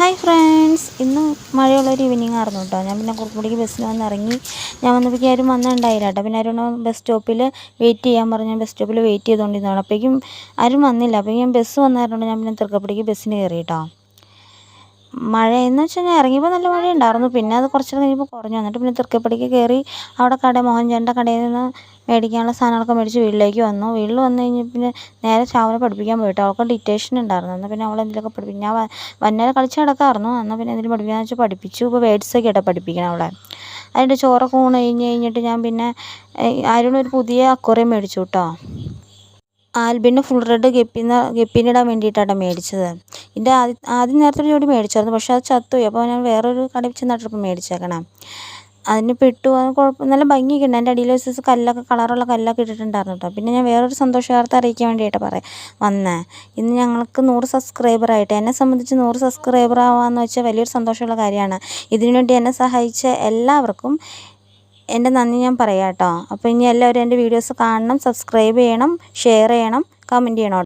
Hi friends, ഇന്ന് മഴയുള്ളൊരു evening ആയിരുന്നു കേട്ടോ. ഞാൻ പിന്നെ കുറുക്കുപടിക്ക് ബസ്സിന് വന്നിറങ്ങി. ഞാൻ വന്നപ്പോഴേക്കും ആരും വന്നിട്ടുണ്ടായില്ല കേട്ടോ. പിന്നെ ആരും ബസ് സ്റ്റോപ്പിൽ വെയിറ്റ് ചെയ്യാൻ പറഞ്ഞു. ബസ് സ്റ്റോപ്പിൽ വെയിറ്റ് ചെയ്തുകൊണ്ടിരുന്നതാണ്. അപ്പോഴേക്കും ആരും വന്നില്ല. അപ്പോൾ ഞാൻ ബസ് വന്നായിരുന്നു. ഞാൻ പിന്നെ തൃക്കപ്പടിക്ക് ബസ്സിന് കയറി കേട്ടോ. മഴയെന്ന് വെച്ചാൽ ഞാൻ ഇറങ്ങിയപ്പോൾ നല്ല മഴയുണ്ടായിരുന്നു. പിന്നെ അത് കുറച്ച് കഴിഞ്ഞപ്പോൾ കുറഞ്ഞു. എന്നിട്ട് പിന്നെ തൃക്കപ്പടിക്ക് കയറി അവിടെ മോഹൻചാൻ്റെ കടയിൽ നിന്ന് മേടിക്കാനുള്ള സാധനങ്ങളൊക്കെ മേടിച്ച് വീട്ടിലേക്ക് വന്നു. വീട്ടിൽ വന്നു കഴിഞ്ഞ് പിന്നെ നേരെ ചാവനെ പഠിപ്പിക്കാൻ പോയിട്ട് അവൾക്ക് ഡിറ്റേഷൻ ഉണ്ടായിരുന്നു. എന്നാൽ പിന്നെ അവൾ എന്തെങ്കിലുമൊക്കെ പഠിപ്പിക്കും. ഞാൻ വന്നേരം കളിച്ച് നടക്കാമായിരുന്നു. എന്നാൽ പിന്നെ എന്തെങ്കിലും പഠിപ്പിക്കാന്ന് വെച്ചാൽ പഠിപ്പിച്ചു. ഇപ്പോൾ വേർഡ്സൊക്കെ ആയിട്ടാണ് പഠിപ്പിക്കണം അവളെ. അതിൻ്റെ ചോറൊക്കെ ഊണ് കഴിഞ്ഞിട്ട് ഞാൻ പിന്നെ ആരും ഒരു പുതിയ അക്വേറിയം മേടിച്ചു കേട്ടോ. ആൽബിന് ഫുൾ റെഡ് ഗപ്പിനിടാൻ വേണ്ടിയിട്ടാണ് മേടിച്ചത്. ഇതിൻ്റെ ആദ്യം നേരത്തെ ഒരു ജോഡി മേടിച്ചായിരുന്നു. പക്ഷേ അത് ചത്തുപോയി. അപ്പോൾ ഞാൻ വേറൊരു കടയിൽ ചെന്നിട്ടിപ്പോൾ മേടിച്ചേക്കണം. അതിനിപ്പോൾ ഇട്ടു. അത് കുഴപ്പം നല്ല ഭംഗിയൊക്കെ ഉണ്ട്. എൻ്റെ അടിയിൽ വെച്ച് കല്ലൊക്കെ കളറുള്ള കല്ലൊക്കെ ഇട്ടിട്ടുണ്ടായിരുന്നു കേട്ടോ. പിന്നെ ഞാൻ വേറൊരു സന്തോഷവാർത്ത അറിയിക്കാൻ വേണ്ടിയിട്ട് വന്നേ. ഇന്ന് ഞങ്ങൾക്ക് 100 സബ്സ്ക്രൈബറായിട്ട്. എന്നെ സംബന്ധിച്ച് 100 സബ്സ്ക്രൈബർ ആവാമെന്ന് വെച്ചാൽ വലിയൊരു സന്തോഷമുള്ള കാര്യമാണ്. ഇതിനുവേണ്ടി എന്നെ സഹായിച്ച എല്ലാവർക്കും എൻ്റെ നന്ദി ഞാൻ പറയാം കേട്ടോ. അപ്പോൾ ഇനി എല്ലാവരും എൻ്റെ വീഡിയോസ് കാണണം, സബ്സ്ക്രൈബ് ചെയ്യണം, ഷെയർ ചെയ്യണം, കമൻറ്റ് ചെയ്യണം.